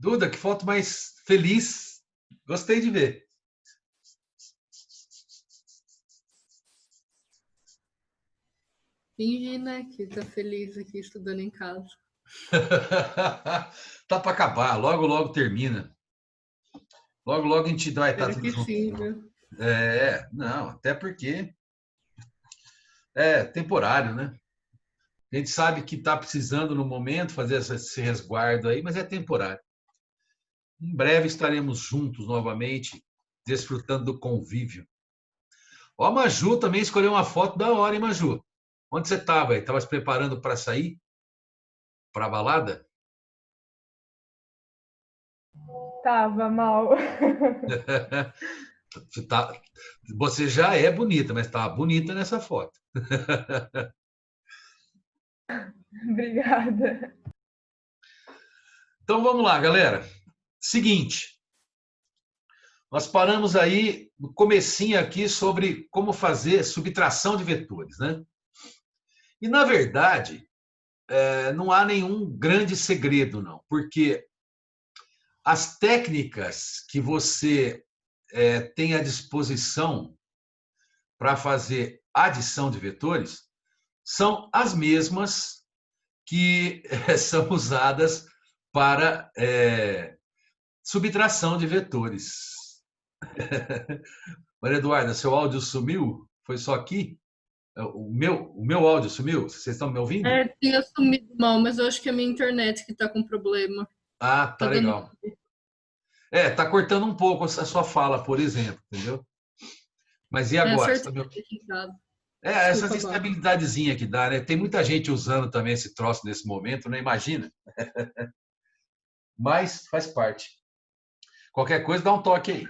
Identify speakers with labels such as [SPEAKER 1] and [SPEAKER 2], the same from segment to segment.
[SPEAKER 1] Duda, que foto mais feliz. Gostei de ver.
[SPEAKER 2] Finge, né, que tá feliz aqui estudando em casa.
[SPEAKER 1] Tá para acabar, logo, logo termina. Logo, logo a gente vai estar
[SPEAKER 2] Espero
[SPEAKER 1] tudo
[SPEAKER 2] que
[SPEAKER 1] junto.
[SPEAKER 2] sim, viu?
[SPEAKER 1] Não, até porque é temporário, né? A gente sabe que está precisando no momento fazer esse resguardo aí, mas é temporário. Em breve estaremos juntos novamente, desfrutando do convívio. Ó, a Maju também escolheu uma foto da hora, hein, Maju? Onde você estava? Estava se preparando para sair? Para a balada?
[SPEAKER 3] Tava mal.
[SPEAKER 1] Você, tá, você já é bonita, mas estava bonita nessa foto.
[SPEAKER 3] Obrigada.
[SPEAKER 1] Então vamos lá, galera. Seguinte, nós paramos aí no comecinho aqui sobre como fazer subtração de vetores, né? E na verdade, não há nenhum grande segredo, não, porque as técnicas que você tem à disposição para fazer adição de vetores são as mesmas que são usadas para subtração de vetores. Maria Eduarda, seu áudio sumiu? Foi só aqui? O meu áudio sumiu? Vocês estão me ouvindo?
[SPEAKER 2] Tinha sumido mal, mas eu acho que é a minha internet que tá com problema.
[SPEAKER 1] Ah, tá
[SPEAKER 2] Tá dando.
[SPEAKER 1] legal. Tá cortando um pouco a sua fala, por exemplo, entendeu? Mas e agora? Você tá
[SPEAKER 2] Acertei
[SPEAKER 1] me...
[SPEAKER 2] aqui em casa.
[SPEAKER 1] Essas
[SPEAKER 2] Desculpa, Val.
[SPEAKER 1] instabilidadezinhas que dá, né? Tem muita gente usando também esse troço nesse momento, né? Imagina. Mas faz parte. Qualquer coisa, dá um toque aí.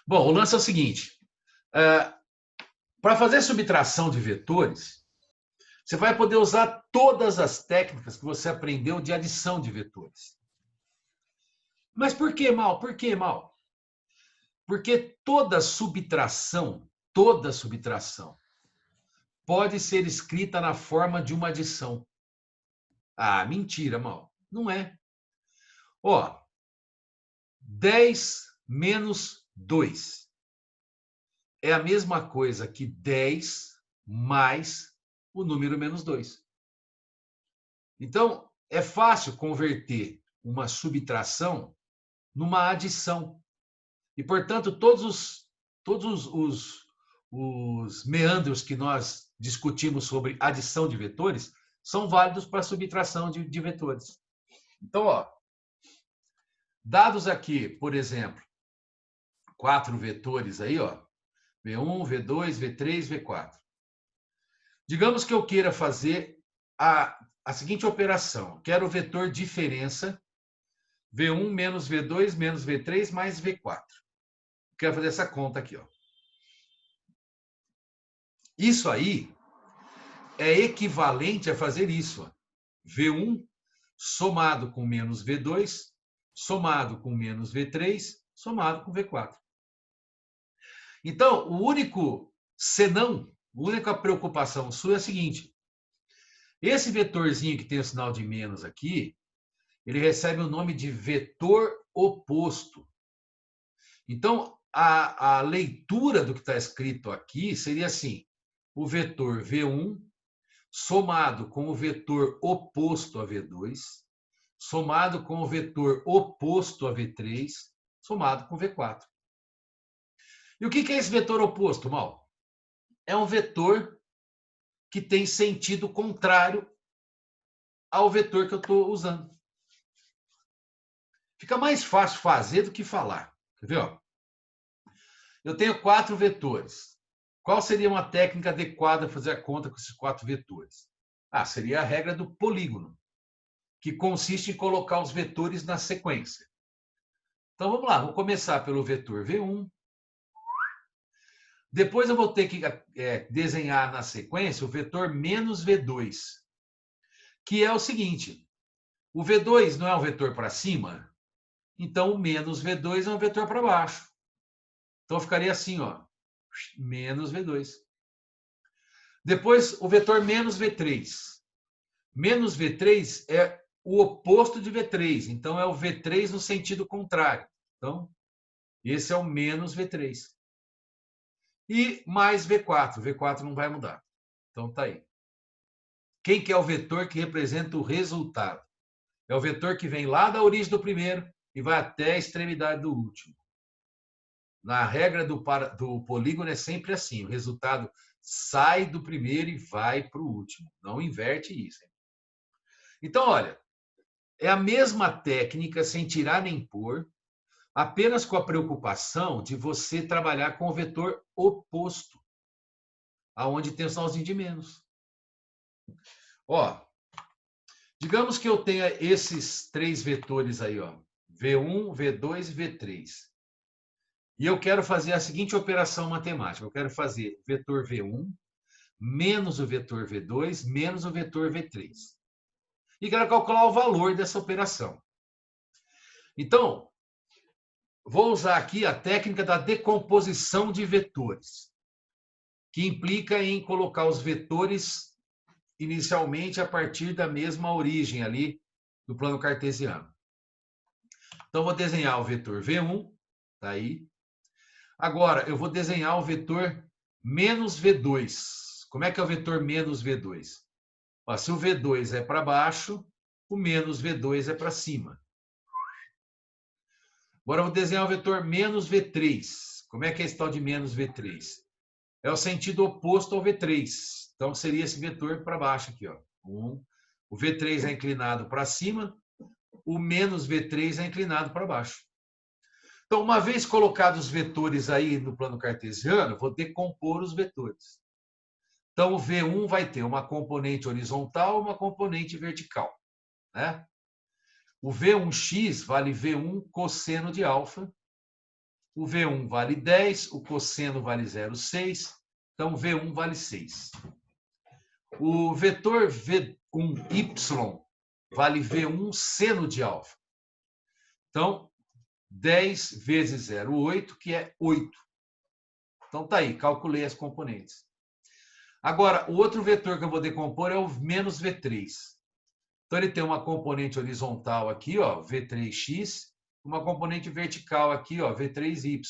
[SPEAKER 1] Bom, o lance é o seguinte. Para fazer subtração de vetores, você vai poder usar todas as técnicas que você aprendeu de adição de vetores. Mas por que mal? Por que mal? Porque toda subtração, pode ser escrita na forma de uma adição. Ah, mentira, mal. Não é. Ó, 10 menos 2 é a mesma coisa que 10 mais o número menos 2. Então, é fácil converter uma subtração numa adição. E, portanto, todos os meandros que nós discutimos sobre adição de vetores são válidos para subtração de vetores. Então, ó, dados aqui, por exemplo, 4 vetores aí, ó, V1, V2, V3, V4. Digamos que eu queira fazer a seguinte operação. Quero o vetor diferença V1 menos V2 menos V3 mais V4. Quero fazer essa conta aqui, ó. Isso aí é equivalente a fazer isso, ó. V1 somado com menos V2, somado com menos V3, somado com V4. Então, o único senão, a única preocupação sua é a seguinte: esse vetorzinho que tem o sinal de menos aqui, ele recebe o nome de vetor oposto. Então, a leitura do que está escrito aqui seria assim: o vetor V1 somado com o vetor oposto a V2, somado com o vetor oposto a V3, somado com V4. E o que é esse vetor oposto, Mal? É um vetor que tem sentido contrário ao vetor que eu estou usando. Fica mais fácil fazer do que falar. Quer ver? Eu tenho 4 vetores. Qual seria uma técnica adequada para fazer a conta com esses 4 vetores? Seria a regra do polígono, que consiste em colocar os vetores na sequência. Então, vamos lá. Vou começar pelo vetor V1. Depois eu vou ter que desenhar na sequência o vetor menos V2, que é o seguinte: o V2 não é um vetor para cima? Então, o menos V2 é um vetor para baixo. Então, ficaria assim, ó, menos V2. Depois, o vetor menos V3. Menos V3 o oposto de V3. Então, é o V3 no sentido contrário. Então, esse é o menos V3. E mais V4. V4 não vai mudar. Então, tá aí. Quem que é o vetor que representa o resultado? É o vetor que vem lá da origem do primeiro e vai até a extremidade do último. Na regra do polígono é sempre assim. O resultado sai do primeiro e vai para o último. Não inverte isso. Hein? Então, olha, é a mesma técnica, sem tirar nem pôr, apenas com a preocupação de você trabalhar com o vetor oposto, aonde tem o sinalzinho de menos. Ó, digamos que eu tenha esses três vetores aí, ó, V1, V2 e V3. E eu quero fazer a seguinte operação matemática. Eu quero fazer vetor V1 menos o vetor V2 menos o vetor V3. E quero calcular o valor dessa operação. Então, vou usar aqui a técnica da decomposição de vetores, que implica em colocar os vetores inicialmente a partir da mesma origem ali do plano cartesiano. Então, vou desenhar o vetor V1, tá aí. Agora, eu vou desenhar o vetor menos V2. Como é que é o vetor menos V2? Ó, se o V2 é para baixo, o menos V2 é para cima. Agora, eu vou desenhar o vetor menos V3. Como é que é esse tal de menos V3? É o sentido oposto ao V3. Então, seria esse vetor para baixo aqui. Ó. O V3 é inclinado para cima, o menos V3 é inclinado para baixo. Então, uma vez colocados os vetores aí no plano cartesiano, vou decompor os vetores. Então, o V1 vai ter uma componente horizontal e uma componente vertical. Né? O V1x vale V1 cosseno de alfa. O V1 vale 10, o cosseno vale 0,6. Então, V1 vale 6. O vetor V1y vale V1 seno de alfa. Então, 10 vezes 0,8, que é 8. Então, tá aí, calculei as componentes. Agora, o outro vetor que eu vou decompor é o menos V3. Então, ele tem uma componente horizontal aqui, ó, V3x, uma componente vertical aqui, ó, V3y.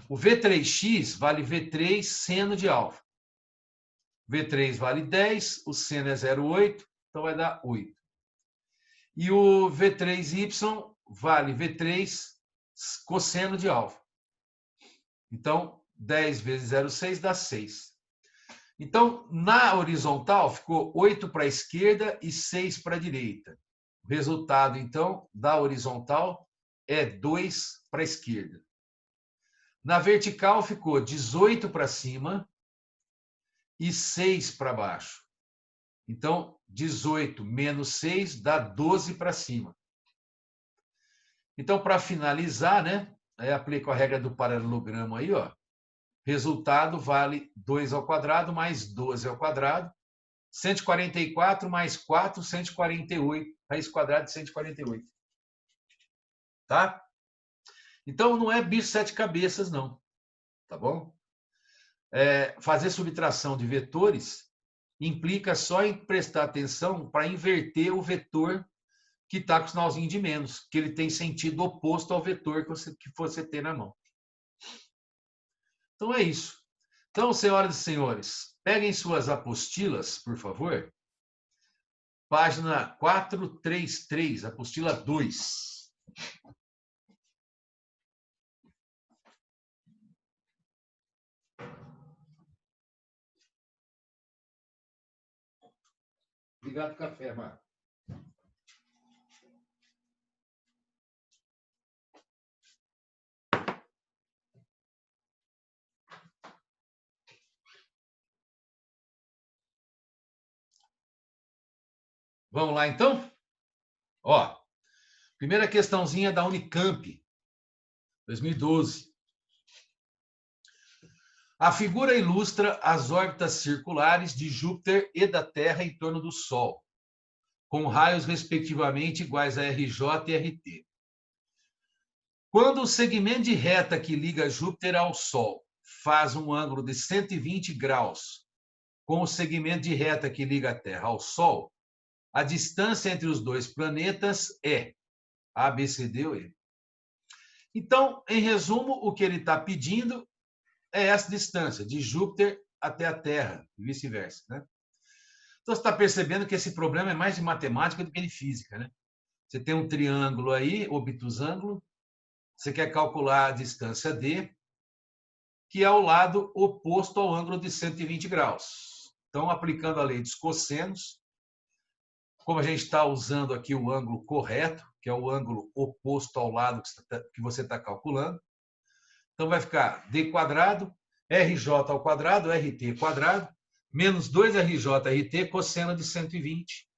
[SPEAKER 1] O V3x vale V3 seno de alfa. V3 vale 10, o seno é 0,8, então vai dar 8. E o V3y vale V3 cosseno de alfa. Então, 10 vezes 0,6 dá 6. Então, na horizontal, ficou 8 para a esquerda e 6 para a direita. O resultado, então, da horizontal é 2 para a esquerda. Na vertical, ficou 18 para cima e 6 para baixo. Então, 18 menos 6 dá 12 para cima. Então, para finalizar, né, aí aplico a regra do paralelogramo aí, ó. Resultado vale 2 ao quadrado mais 12 ao quadrado. 144 mais 4, 148. Raiz quadrada de 148. Tá? Então, não é bicho sete cabeças, não. Tá bom? Fazer subtração de vetores implica só em prestar atenção para inverter o vetor que está com o sinalzinho de menos, que ele tem sentido oposto ao vetor que você tem na mão. Então, é isso. Então, senhoras e senhores, peguem suas apostilas, por favor. Página 433, apostila 2. Obrigado, café, Marco. Vamos lá, então? Ó, primeira questãozinha da Unicamp, 2012. A figura ilustra as órbitas circulares de Júpiter e da Terra em torno do Sol, com raios respectivamente iguais a RJ e RT. Quando o segmento de reta que liga Júpiter ao Sol faz um ângulo de 120 graus com o segmento de reta que liga a Terra ao Sol, a distância entre os dois planetas é A, B, C, D ou E. Então, em resumo, o que ele está pedindo é essa distância, de Júpiter até a Terra, e vice-versa, né? Então, você está percebendo que esse problema é mais de matemática do que de física, né? Você tem um triângulo aí, obtusângulo, você quer calcular a distância D, que é o lado oposto ao ângulo de 120 graus. Então, aplicando a lei dos cossenos, como a gente está usando aqui o ângulo correto, que é o ângulo oposto ao lado que você está calculando, então vai ficar D quadrado, RJ ao quadrado, RT quadrado, menos 2RJ RT, cosseno de 120.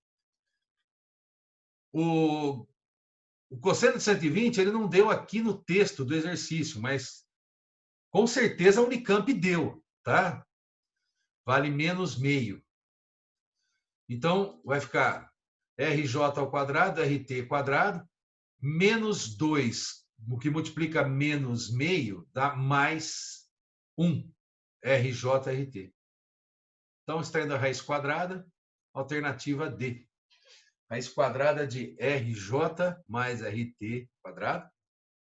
[SPEAKER 1] O cosseno de 120 ele não deu aqui no texto do exercício, mas com certeza a Unicamp deu, tá? Vale menos meio. Então, vai ficar RJ ao quadrado, RT quadrado, menos 2, o que multiplica menos meio, dá mais 1, RJ, RT. Então, extraindo a raiz quadrada, alternativa D. Raiz quadrada de RJ mais RT quadrado,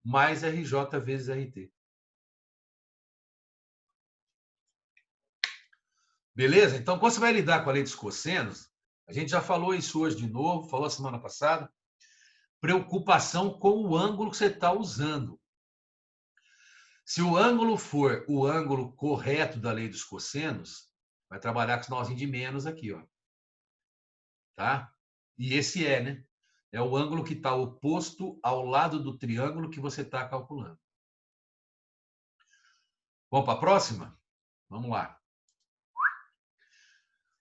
[SPEAKER 1] mais RJ vezes RT. Beleza? Então, quando você vai lidar com a lei dos cossenos, a gente já falou isso hoje de novo, falou semana passada, preocupação com o ângulo que você está usando. Se o ângulo for o ângulo correto da lei dos cossenos, vai trabalhar com sinalzinho de menos aqui, ó. Tá? E esse é, né? É o ângulo que está oposto ao lado do triângulo que você está calculando. Vamos para a próxima? Vamos lá.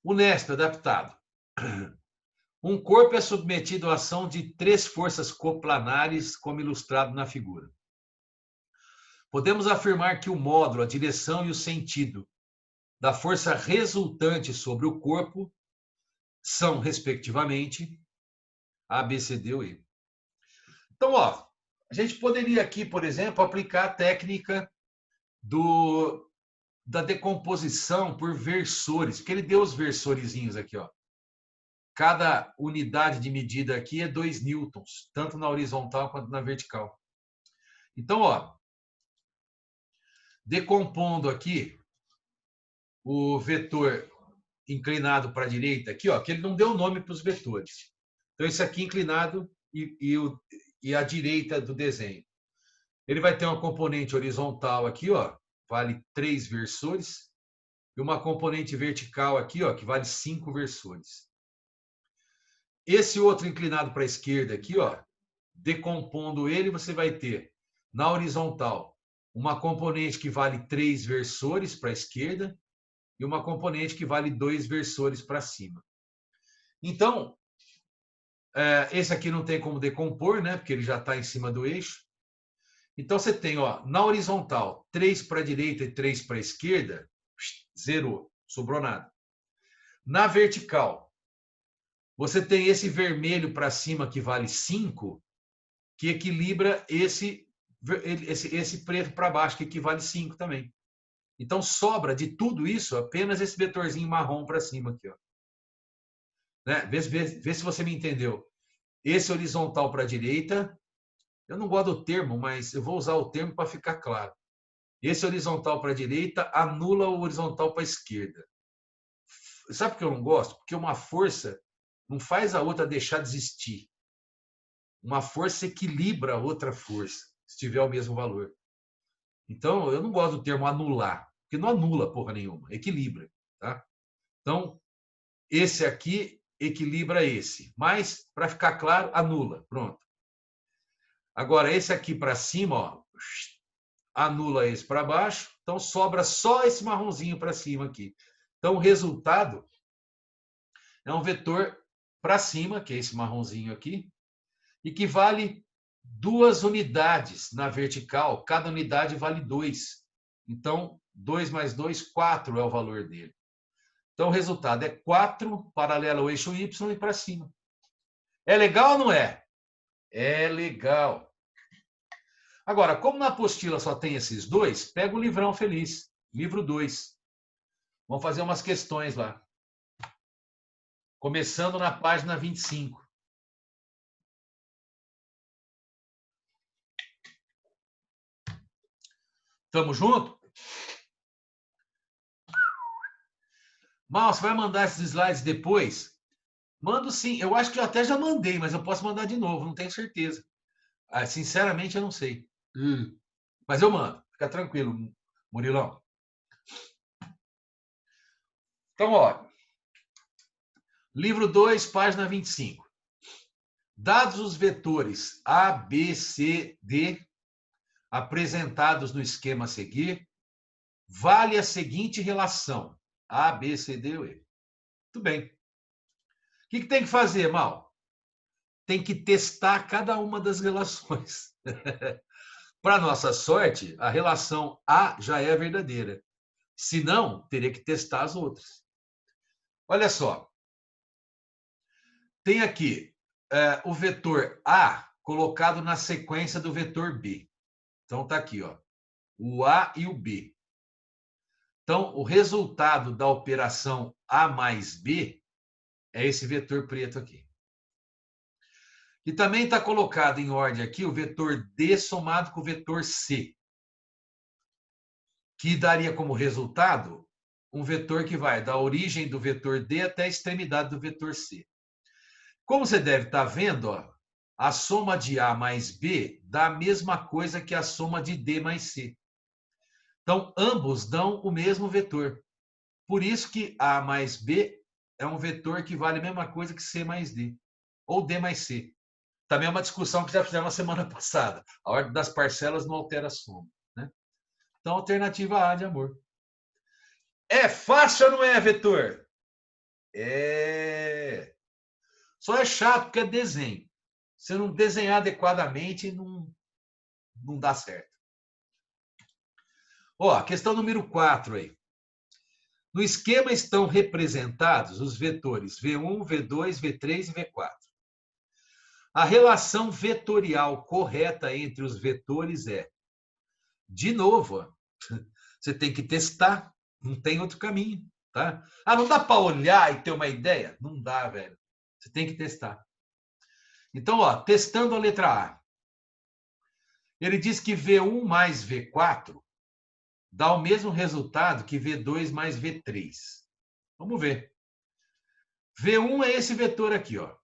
[SPEAKER 1] O Nesp adaptado. Um corpo é submetido à ação de 3 forças coplanares, como ilustrado na figura. Podemos afirmar que o módulo, a direção e o sentido da força resultante sobre o corpo são, respectivamente, A, B, C, D ou E. Então, ó, a gente poderia aqui, por exemplo, aplicar a técnica da decomposição por versores, porque ele deu os versorizinhos aqui, ó. Cada unidade de medida aqui é 2 newtons, tanto na horizontal quanto na vertical. Então, ó, decompondo aqui o vetor inclinado para a direita, aqui, ó, que ele não deu nome para os vetores. Então, esse aqui inclinado e a direita do desenho. Ele vai ter uma componente horizontal aqui, ó, vale 3 versores, e uma componente vertical aqui, ó, que vale 5 versores. Esse outro inclinado para a esquerda aqui, ó, decompondo ele, você vai ter na horizontal uma componente que vale 3 versores para a esquerda e uma componente que vale 2 versores para cima. Então, esse aqui não tem como decompor, né? Porque ele já está em cima do eixo. Então, você tem, ó, na horizontal, 3 para a direita e 3 para a esquerda, zerou, sobrou nada. Na vertical, você tem esse vermelho para cima que vale 5, que equilibra esse preto para baixo, que equivale 5 também. Então, sobra de tudo isso apenas esse vetorzinho marrom para cima aqui, ó. Né? Vê se você me entendeu. Esse horizontal para a direita, eu não gosto do termo, mas eu vou usar o termo para ficar claro. Esse horizontal para a direita anula o horizontal para a esquerda. Sabe por que eu não gosto? Porque uma força não faz a outra deixar de existir. Uma força equilibra a outra força, se tiver o mesmo valor. Então, eu não gosto do termo anular, porque não anula porra nenhuma, equilibra. Tá? Então, esse aqui equilibra esse. Mas, para ficar claro, anula. Pronto. Agora, esse aqui para cima, ó, anula esse para baixo. Então, sobra só esse marronzinho para cima aqui. Então, o resultado é um vetor para cima, que é esse marronzinho aqui, e que vale 2 unidades na vertical. Cada unidade vale 2. Então, 2 mais 2, 4 é o valor dele. Então, o resultado é 4 paralelo ao eixo Y e para cima. É legal ou não é? É legal. Agora, como na apostila só tem esses dois, pega o livrão feliz. Livro 2. Vamos fazer umas questões lá. começando na página 25. Tamo junto? Mal, você vai mandar esses slides depois? Mando sim. Eu acho que eu até já mandei, mas eu posso mandar de novo, não tenho certeza. Sinceramente, eu não sei. Mas eu mando. Fica tranquilo, Murilão. Então, ó. Livro 2, página 25. Dados os vetores A, B, C, D, apresentados no esquema a seguir, vale a seguinte relação. A, B, C, D ou E. Tudo bem. O que tem que fazer, Mal? Tem que testar cada uma das relações. Para nossa sorte, a relação A já é verdadeira. Se não, teria que testar as outras. Olha só. Tem aqui o vetor A colocado na sequência do vetor B. Então, está aqui, ó, o A e o B. Então, o resultado da operação A mais B é esse vetor preto aqui. E também está colocado em ordem aqui o vetor D somado com o vetor C, que daria como resultado um vetor que vai da origem do vetor D até a extremidade do vetor C. Como você deve estar vendo, ó, a soma de A mais B dá a mesma coisa que a soma de D mais C. Então, ambos dão o mesmo vetor. Por isso que A mais B é um vetor que vale a mesma coisa que C mais D, ou D mais C. Também é uma discussão que já fizemos na semana passada. A ordem das parcelas não altera a soma, né? Então, alternativa A de amor. É fácil ou não é, vetor? É. Só é chato porque é desenho. Se não desenhar adequadamente, não dá certo. Ó, questão número 4 aí. No esquema estão representados os vetores V1, V2, V3 e V4. A relação vetorial correta entre os vetores é, de novo, ó, você tem que testar, não tem outro caminho, tá? Não dá para olhar e ter uma ideia? Não dá, velho. Você tem que testar. Então, ó, testando a letra A. Ele diz que V1 mais V4 dá o mesmo resultado que V2 mais V3. Vamos ver. V1 é esse vetor aqui, ó.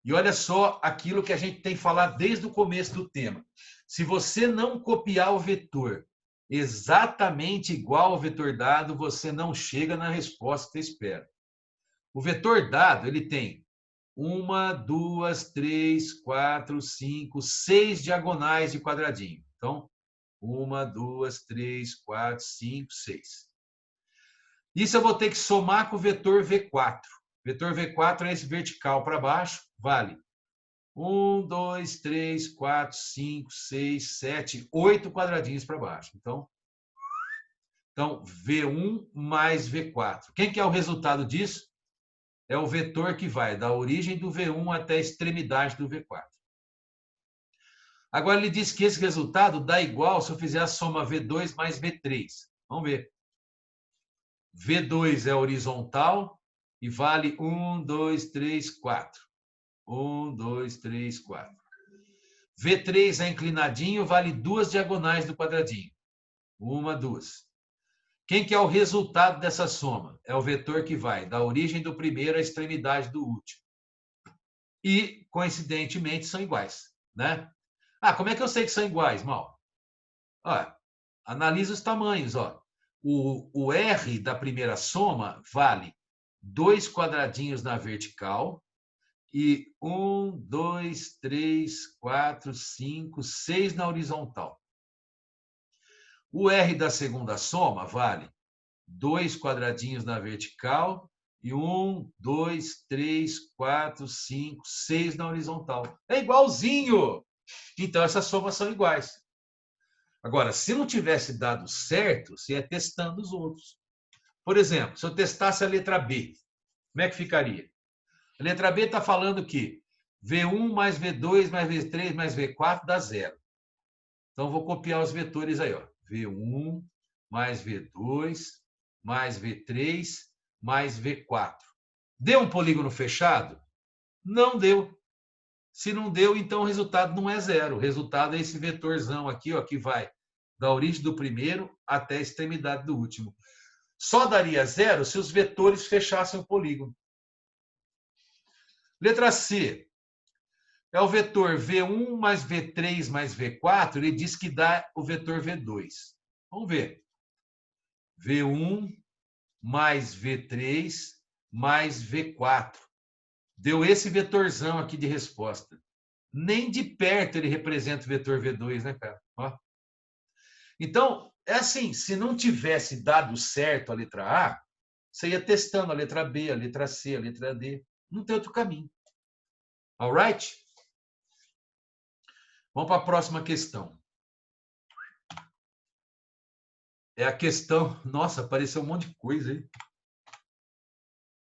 [SPEAKER 1] E olha só aquilo que a gente tem falado desde o começo do tema. Se você não copiar o vetor exatamente igual ao vetor dado, você não chega na resposta que você espera. O vetor dado, ele tem 1, 2, 3, 4, 5, 6 diagonais de quadradinho. Então, 1, 2, 3, 4, 5, 6. Isso eu vou ter que somar com o vetor V4. O vetor V4 é esse vertical para baixo, vale 1, 2, 3, 4, 5, 6, 7, 8 quadradinhos para baixo. Então, V1 mais V4. Quem que é o resultado disso? É o vetor que vai da origem do V1 até a extremidade do V4. Agora, ele diz que esse resultado dá igual se eu fizer a soma V2 mais V3. Vamos ver. V2 é horizontal e vale 1, 2, 3, 4. 1, 2, 3, 4. V3 é inclinadinho, vale 2 diagonais do quadradinho. 1, 2. Quem que é o resultado dessa soma? É o vetor que vai da origem do primeiro à extremidade do último. E, coincidentemente, são iguais, né? Como é que eu sei que são iguais, Mal? Analisa os tamanhos, ó. O R da primeira soma vale 2 quadradinhos na vertical e 1, 2, 3, 4, 5, 6 na horizontal. O R da segunda soma vale 2 quadradinhos na vertical e 1, 2, 3, 4, 5, 6 na horizontal. É igualzinho! Então, essas somas são iguais. Agora, se não tivesse dado certo, você ia testando os outros. Por exemplo, se eu testasse a letra B, como é que ficaria? A letra B está falando que V1 mais V2 mais V3 mais V4 dá 0. Então, vou copiar os vetores aí, ó. V1 mais V2 mais V3 mais V4. Deu um polígono fechado? Não deu. Se não deu, então o resultado não é zero. O resultado é esse vetorzão aqui, ó, que vai da origem do primeiro até a extremidade do último. Só daria zero se os vetores fechassem o polígono. Letra C. É o vetor V1 mais V3 mais V4, ele diz que dá o vetor V2. Vamos ver. V1 mais V3 mais V4. Deu esse vetorzão aqui de resposta. Nem de perto ele representa o vetor V2, né, cara? Ó. Então, é assim, se não tivesse dado certo a letra A, você ia testando a letra B, a letra C, a letra D. Não tem outro caminho. All right? Vamos para a próxima questão. É a questão... Nossa, apareceu um monte de coisa aí.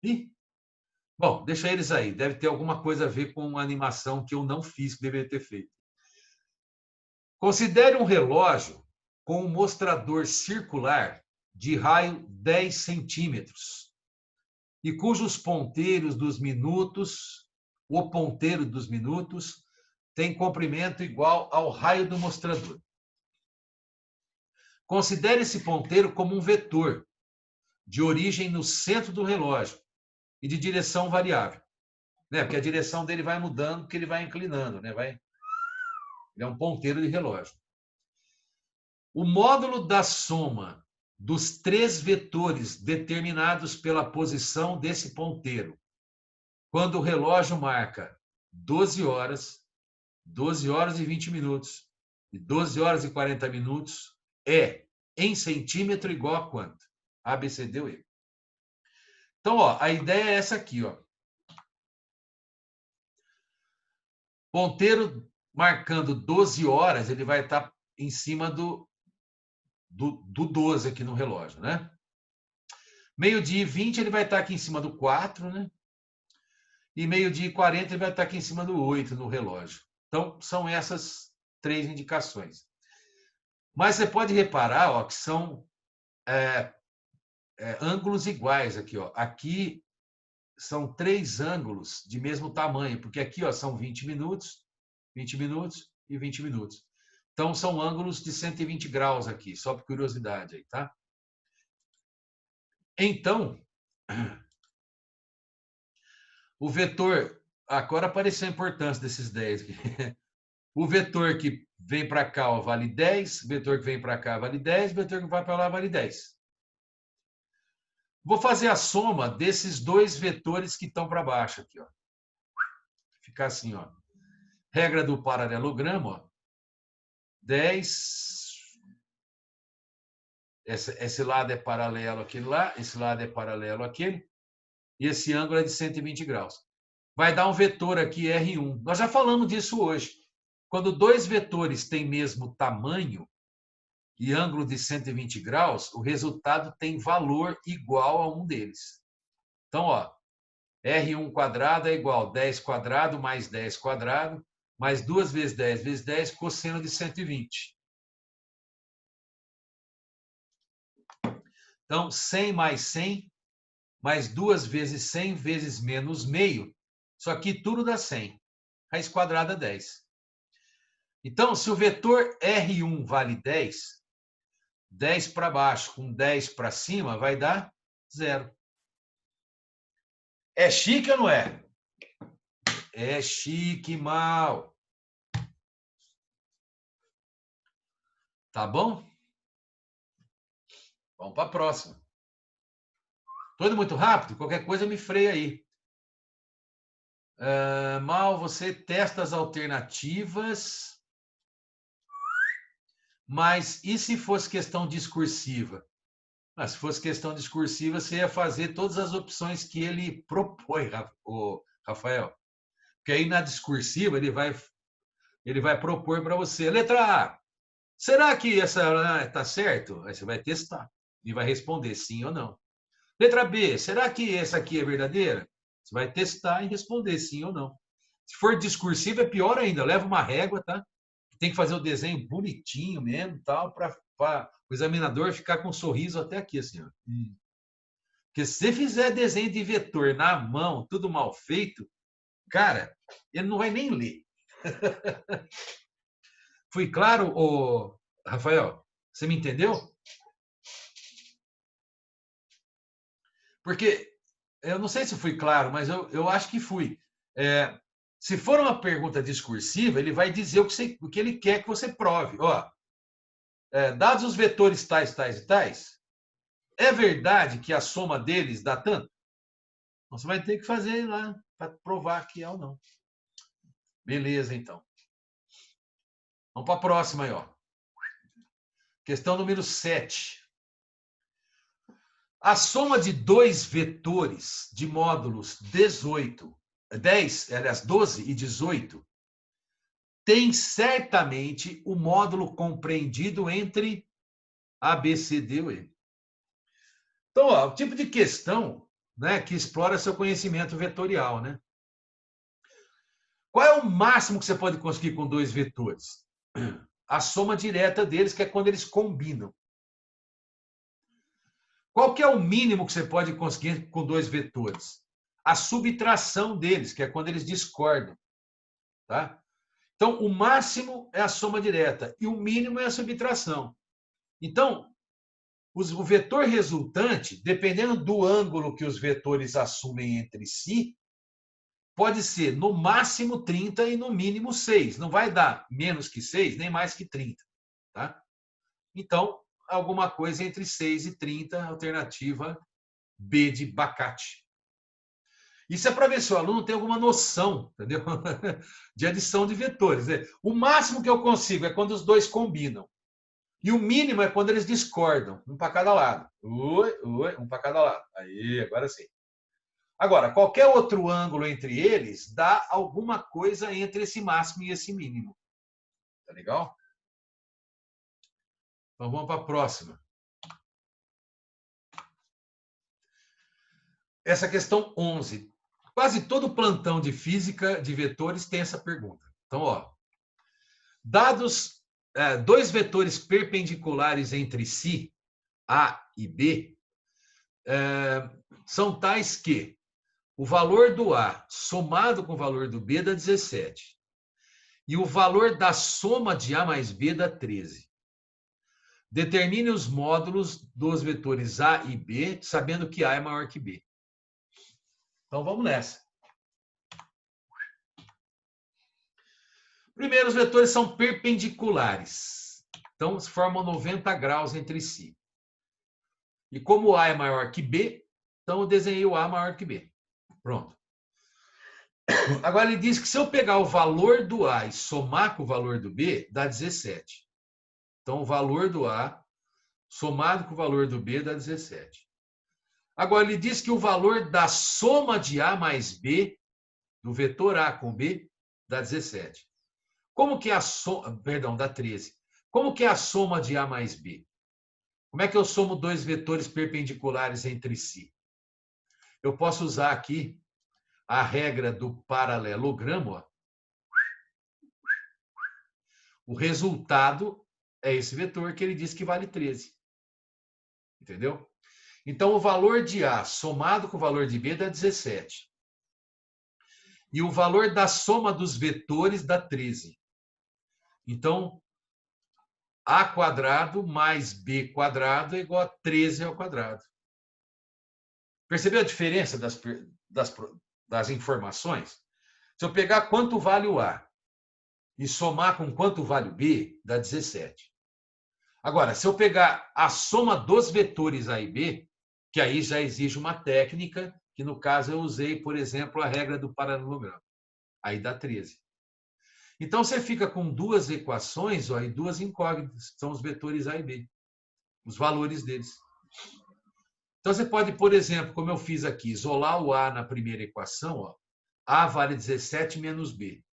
[SPEAKER 1] Ih. Bom, deixa eles aí. Deve ter alguma coisa a ver com a animação que eu não fiz, que deveria ter feito. Considere um relógio com um mostrador circular de raio 10 centímetros e cujos ponteiros dos minutos, o ponteiro dos minutos, tem comprimento igual ao raio do mostrador. Considere esse ponteiro como um vetor de origem no centro do relógio e de direção variável, né? Porque a direção dele vai mudando, porque ele vai inclinando, né? Ele é um ponteiro de relógio. O módulo da soma dos três vetores determinados pela posição desse ponteiro, quando o relógio marca 12 horas e 20 minutos e 12 horas e 40 minutos, é em centímetro igual a quanto? A, B, C, D ou E. Então, ó, a ideia é essa aqui, ó. Ponteiro marcando 12 horas, ele vai estar em cima do 12 aqui no relógio, né? Meio-dia e 20, ele vai estar aqui em cima do 4, né? E meio-dia e 40, ele vai estar aqui em cima do 8 no relógio. Então, são essas três indicações. Mas você pode reparar, ó, que são ângulos iguais aqui, ó. Aqui são três ângulos de mesmo tamanho, porque aqui, ó, são 20 minutos e 20 minutos. Então, são ângulos de 120 graus aqui, só por curiosidade aí, tá? Então, o vetor... Agora apareceu a importância desses 10 aqui. O vetor que vem para cá, ó, vale 10, o vetor que vem para cá vale 10, o vetor que vai para lá vale 10. Vou fazer a soma desses dois vetores que estão para baixo aqui, ó. Ficar assim, ó. Regra do paralelogramo, ó. 10. Esse lado é paralelo àquele lá, esse lado é paralelo àquele, e esse ângulo é de 120 graus. Vai dar um vetor aqui, R1. Nós já falamos disso hoje. Quando dois vetores têm mesmo tamanho e ângulo de 120 graus, o resultado tem valor igual a um deles. Então, ó, R1 quadrado é igual a 10 quadrado mais 10 quadrado, mais 2 vezes 10 vezes 10, cosseno de 120. Então, 100 mais 100, mais 2 vezes 100 vezes menos meio. Isso aqui tudo dá 100. Raiz quadrada 10. Então, se o vetor R1 vale 10, 10 para baixo com 10 para cima vai dar 0. É chique ou não é? É chique, mal. Tá bom? Vamos para a próxima. Tô indo muito rápido? Qualquer coisa me freia aí. Mal, você testa as alternativas... Mas e se fosse questão discursiva? Mas se fosse questão discursiva, você ia fazer todas as opções que ele propõe, Rafael. Porque aí na discursiva ele vai propor para você. Letra A. Será que essa está certo? Aí você vai testar e vai responder sim ou não. Letra B. Será que essa aqui é verdadeira? Você vai testar e responder sim ou não. Se for discursiva, é pior ainda. Leva uma régua, tá? Tem que fazer o desenho bonitinho mesmo, tal, para o examinador ficar com um sorriso até aqui, assim, ó. Porque se você fizer desenho de vetor na mão, tudo mal feito, cara, ele não vai nem ler. Fui claro, ô, Rafael? Você me entendeu? Porque eu não sei se fui claro, mas eu acho que fui. Se for uma pergunta discursiva, ele vai dizer o que ele quer que você prove. Ó, dados os vetores tais, tais e tais, é verdade que a soma deles dá tanto? Você vai ter que fazer lá para provar que é ou não. Beleza, então. Vamos para a próxima aí, ó. Questão número 7. A soma de dois vetores de módulos 12 e 18 tem certamente o módulo compreendido entre A, B, C, D ou E. Então, ó, o tipo de questão, né, que explora seu conhecimento vetorial, né? Qual é o máximo que você pode conseguir com dois vetores? A soma direta deles, que é quando eles combinam. Qual que é o mínimo que você pode conseguir com dois vetores? A subtração deles, que é quando eles discordam. Tá? Então, o máximo é a soma direta e o mínimo é a subtração. Então, o vetor resultante, dependendo do ângulo que os vetores assumem entre si, pode ser no máximo 30 e no mínimo 6. Não vai dar menos que 6, nem mais que 30. Tá? Então, alguma coisa entre 6 e 30, alternativa B de abacate. Isso é para ver se o aluno tem alguma noção, entendeu? De adição de vetores. O máximo que eu consigo é quando os dois combinam. E o mínimo é quando eles discordam, um para cada lado. Um para cada lado. Aí, agora sim. Agora, qualquer outro ângulo entre eles dá alguma coisa entre esse máximo e esse mínimo. Tá legal? Então vamos para a próxima. Essa questão 11. Quase todo plantão de física de vetores tem essa pergunta. Então, ó, dados dois vetores perpendiculares entre si, A e B, são tais que o valor do A somado com o valor do B dá 17. E o valor da soma de A mais B dá 13. Determine os módulos dos vetores A e B, sabendo que A é maior que B. Então, vamos nessa. Primeiro, os vetores são perpendiculares. Então, formam 90 graus entre si. E como A é maior que B, então eu desenhei o A maior que B. Pronto. Agora, ele diz que se eu pegar o valor do A e somar com o valor do B, dá 17. Então, o valor do A somado com o valor do B dá 17. Agora, ele diz que o valor da soma de A mais B, do vetor A com B, dá 17. Como que é a soma... Perdão, dá 13. Como que é a soma de A mais B? Como é que eu somo dois vetores perpendiculares entre si? Eu posso usar aqui a regra do paralelogramo. Ó. O resultado é esse vetor que ele diz que vale 13. Entendeu? Então, o valor de A somado com o valor de B dá 17. E o valor da soma dos vetores dá 13. Então, A quadrado mais B quadrado é igual a 13 ao quadrado. Percebeu a diferença das informações? Se eu pegar quanto vale o A e somar com quanto vale o B, dá 17. Agora, se eu pegar a soma dos vetores A e B, que aí já exige uma técnica, que no caso eu usei, por exemplo, a regra do paralelogramo. Aí dá 13. Então, você fica com duas equações ó, e duas incógnitas, que são os vetores A e B, os valores deles. Então, você pode, por exemplo, como eu fiz aqui, isolar o A na primeira equação, ó, A vale 17 menos B,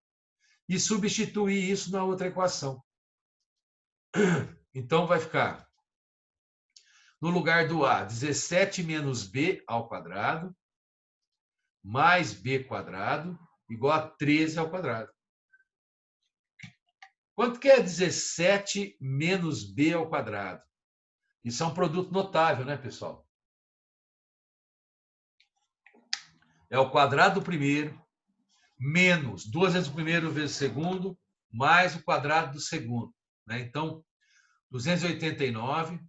[SPEAKER 1] e substituir isso na outra equação. Então, vai ficar, no lugar do A, 17 menos B ao quadrado, mais B quadrado, igual a 13 ao quadrado. Quanto que é 17 menos B ao quadrado? Isso é um produto notável, né, pessoal? é o quadrado do primeiro, menos 2 vezes o primeiro vezes o segundo, mais o quadrado do segundo. Né? Então, 289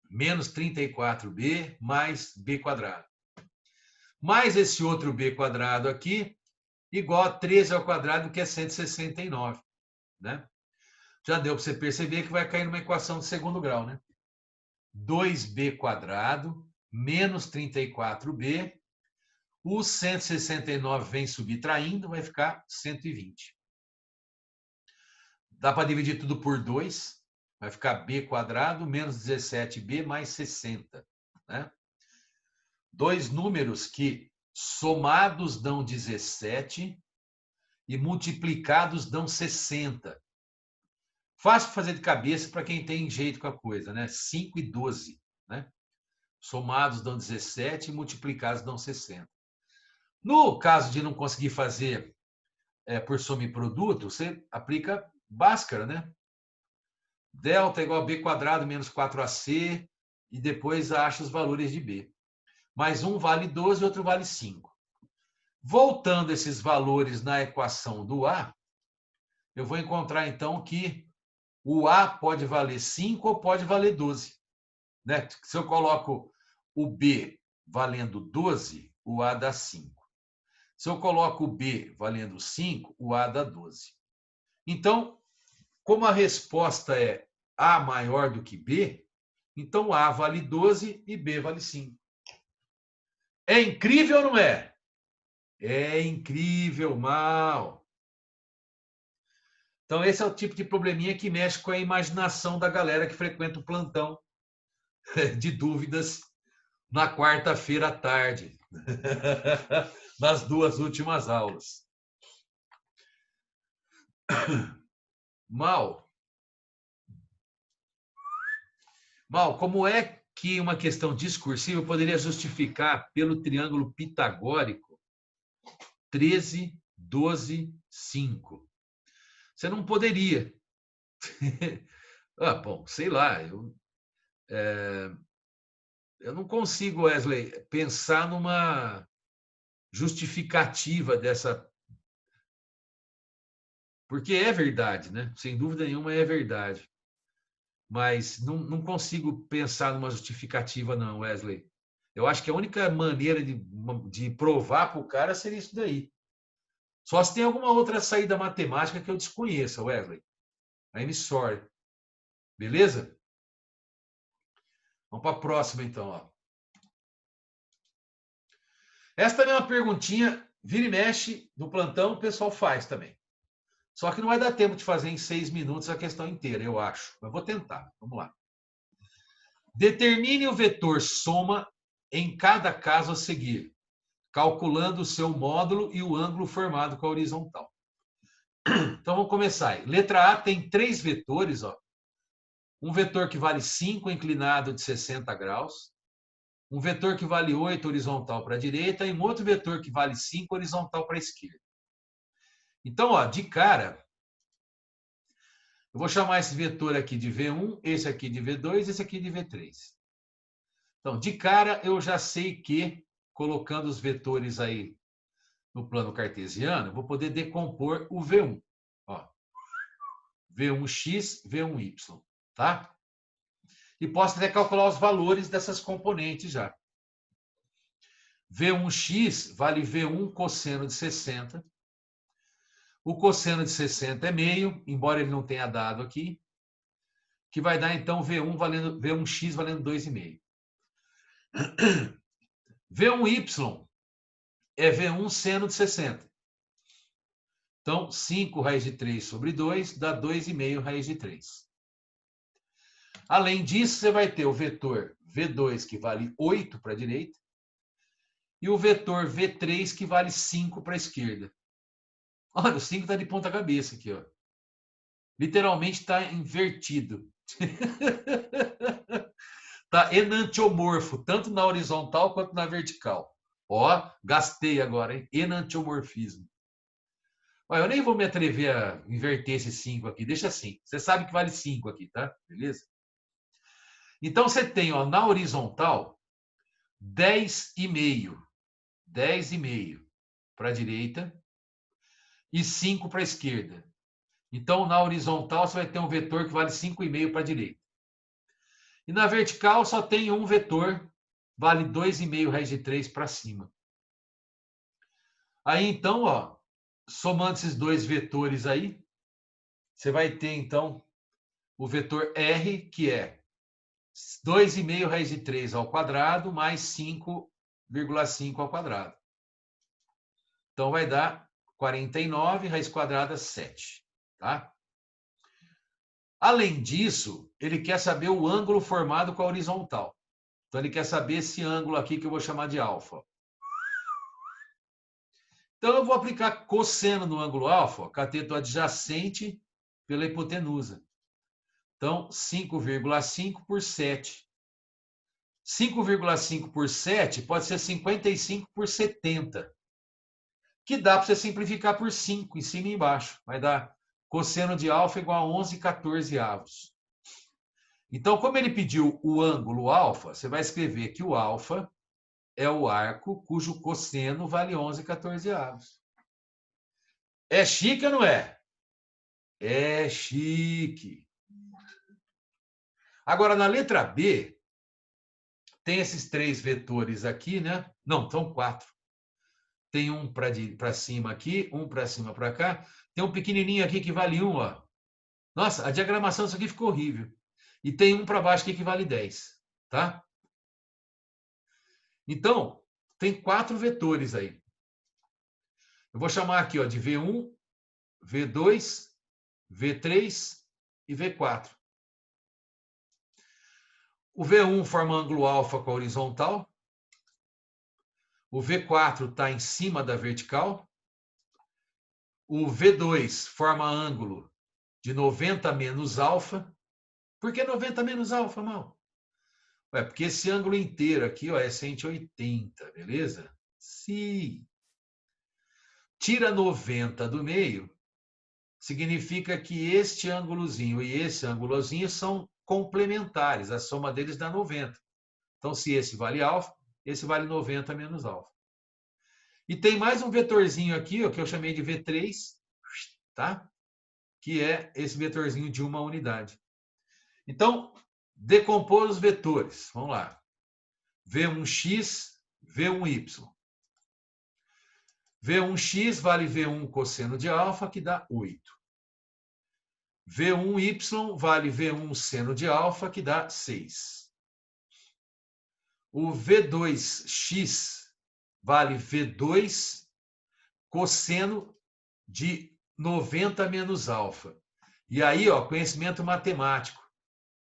[SPEAKER 1] menos 34b mais b quadrado. Mais esse outro b quadrado aqui, igual a 13 ao quadrado, que é 169. Né? Já deu para você perceber que vai cair numa equação de segundo grau. Né? 2b quadrado menos 34b. O 169 vem subtraindo, vai ficar 120. Dá para dividir tudo por 2. Vai ficar b quadrado menos 17b mais 60. Né? Dois números que somados dão 17 e multiplicados dão 60. Fácil fazer de cabeça para quem tem jeito com a coisa, né? 5 e 12. Né? Somados dão 17 e multiplicados dão 60. No caso de não conseguir fazer por soma e produto, você aplica Bhaskara, né? Delta igual a b quadrado menos 4ac e depois acha os valores de b. Mas um vale 12 e outro vale 5. Voltando esses valores na equação do a, eu vou encontrar então que o a pode valer 5 ou pode valer 12. Né? Se eu coloco o b valendo 12, o a dá 5. Se eu coloco o b valendo 5, o a dá 12. Então, como a resposta é a maior do que b, então a vale 12 e b vale 5. É incrível ou não é? É incrível, mal. Então, esse é o tipo de probleminha que mexe com a imaginação da galera que frequenta o plantão de dúvidas na quarta-feira à tarde, nas 2 últimas aulas. Mal, como é que uma questão discursiva poderia justificar pelo triângulo pitagórico 13, 12, 5? Você não poderia. Bom, sei lá, eu não consigo, Wesley, pensar numa justificativa dessa. Porque é verdade, né? Sem dúvida nenhuma é verdade. Mas não consigo pensar numa justificativa, não, Wesley. Eu acho que a única maneira de provar para o cara seria isso daí. Só se tem alguma outra saída matemática que eu desconheça, Wesley. Aí me sorry. Beleza? Vamos para a próxima, então. Ó. Essa também é uma perguntinha, vira e mexe, do plantão, o pessoal faz também. Só que não vai dar tempo de fazer em 6 minutos a questão inteira, eu acho. Mas vou tentar. Vamos lá. Determine o vetor soma em cada caso a seguir, calculando o seu módulo e o ângulo formado com a horizontal. Então, vamos começar. Letra A tem 3 vetores. Ó. Um vetor que vale 5, inclinado de 60 graus. Um vetor que vale 8, horizontal para a direita. E um outro vetor que vale 5, horizontal para a esquerda. Então, ó, de cara, eu vou chamar esse vetor aqui de V1, esse aqui de V2, esse aqui de V3. Então, de cara, eu já sei que, colocando os vetores aí no plano cartesiano, eu vou poder decompor o V1. Ó, V1x, V1y. Tá? E posso até calcular os valores dessas componentes já. V1x vale V1 cosseno de 60. O cosseno de 60 é meio, embora ele não tenha dado aqui, que vai dar, então, V1x valendo 2,5. V1y é V1 seno de 60. Então, 5 raiz de 3 sobre 2 dá 2,5 raiz de 3. Além disso, você vai ter o vetor V2, que vale 8 para a direita, e o vetor V3, que vale 5 para a esquerda. Olha, o 5 está de ponta cabeça aqui. Ó. Literalmente está invertido. Está enantiomorfo, tanto na horizontal quanto na vertical. Ó, gastei agora, hein? Enantiomorfismo. Olha, eu nem vou me atrever a inverter esse 5 aqui. Deixa assim. Você sabe que vale 5 aqui, tá? Beleza? Então, você tem, ó, na horizontal, 10,5. 10,5 para a direita e 5 para a esquerda. Então, na horizontal, você vai ter um vetor que vale 5,5 para a direita. E na vertical, só tem um vetor, vale 2,5 raiz de 3 para cima. Aí, então, ó, somando esses dois vetores aí, você vai ter, então, o vetor R, que é 2,5 raiz de 3 ao quadrado, mais 5,5 ao quadrado. Então, vai dar 49, raiz quadrada, 7. Tá? Além disso, ele quer saber o ângulo formado com a horizontal. Então, ele quer saber esse ângulo aqui que eu vou chamar de alfa. Então, eu vou aplicar cosseno no ângulo alfa, cateto adjacente pela hipotenusa. Então, 5,5 por 7. 5,5 por 7 pode ser 55 por 70, que dá para você simplificar por 5, em cima e embaixo. Vai dar cosseno de alfa igual a 11/14. Então, como ele pediu o ângulo alfa, você vai escrever que o alfa é o arco cujo cosseno vale 11/14. É chique ou não é? É chique. Agora, na letra B, tem esses 3 vetores aqui, né? Não, são 4. Tem um para cima aqui, um para cima para cá. Tem um pequenininho aqui que vale 1, ó. Nossa, a diagramação disso aqui ficou horrível. E tem um para baixo aqui que vale 10, tá? Então, tem 4 vetores aí. Eu vou chamar aqui, ó, de V1, V2, V3 e V4. O V1 forma ângulo alfa com a horizontal. O V4 está em cima da vertical. O V2 forma ângulo de 90 menos alfa. Por que 90 menos alfa, mal? Ué, porque esse ângulo inteiro aqui, ó, é 180, beleza? Se tira 90 do meio, significa que este ângulozinho e esse ângulozinho são complementares. A soma deles dá 90. Então, se esse vale alfa, esse vale 90 menos alfa. E tem mais um vetorzinho aqui, ó, que eu chamei de V3, tá? Que é esse vetorzinho de uma unidade. Então, decompor os vetores. Vamos lá. V1x, V1y. V1x vale V1 cosseno de alfa, que dá 8. V1y vale V1 seno de alfa, que dá 6. O V2x vale V2 cosseno de 90 menos alfa. E aí, ó, conhecimento matemático.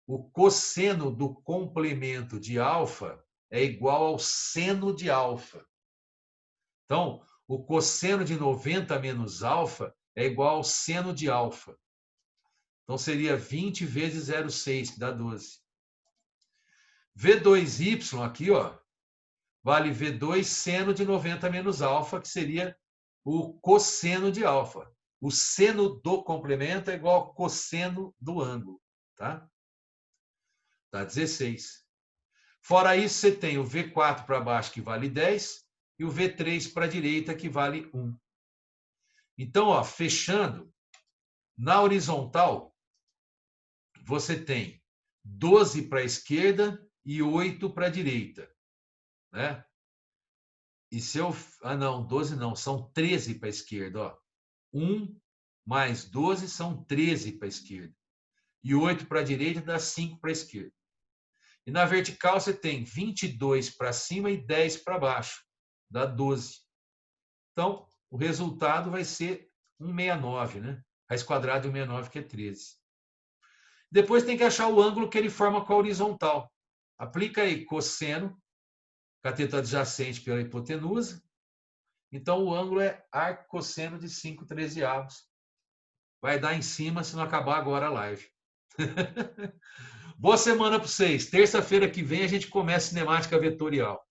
[SPEAKER 1] O cosseno do complemento de alfa é igual ao seno de alfa. Então, o cosseno de 90 menos alfa é igual ao seno de alfa. Então, seria 20 vezes 0,6, que dá 12. V2y aqui, ó, vale V2 seno de 90 menos alfa, que seria o cosseno de alfa. O seno do complemento é igual ao cosseno do ângulo, tá? Dá 16. Fora isso, você tem o V4 para baixo, que vale 10, e o V3 para a direita, que vale 1. Então, ó, fechando, na horizontal, você tem 12 para a esquerda e 8 para a direita, né? E se eu... Ah, não, 12 não, são 13 para a esquerda, ó. 1 mais 12 são 13 para a esquerda. E 8 para a direita dá 5 para a esquerda. E na vertical você tem 22 para cima e 10 para baixo. Dá 12. Então, o resultado vai ser 169, né? Raiz quadrada de 169, que é 13. Depois tem que achar o ângulo que ele forma com a horizontal. Aplica aí cosseno, cateto adjacente pela hipotenusa. Então, o ângulo é arco cosseno de 5/13. Vai dar em cima se não acabar agora a live. Boa semana para vocês. Terça-feira que vem a gente começa cinemática vetorial.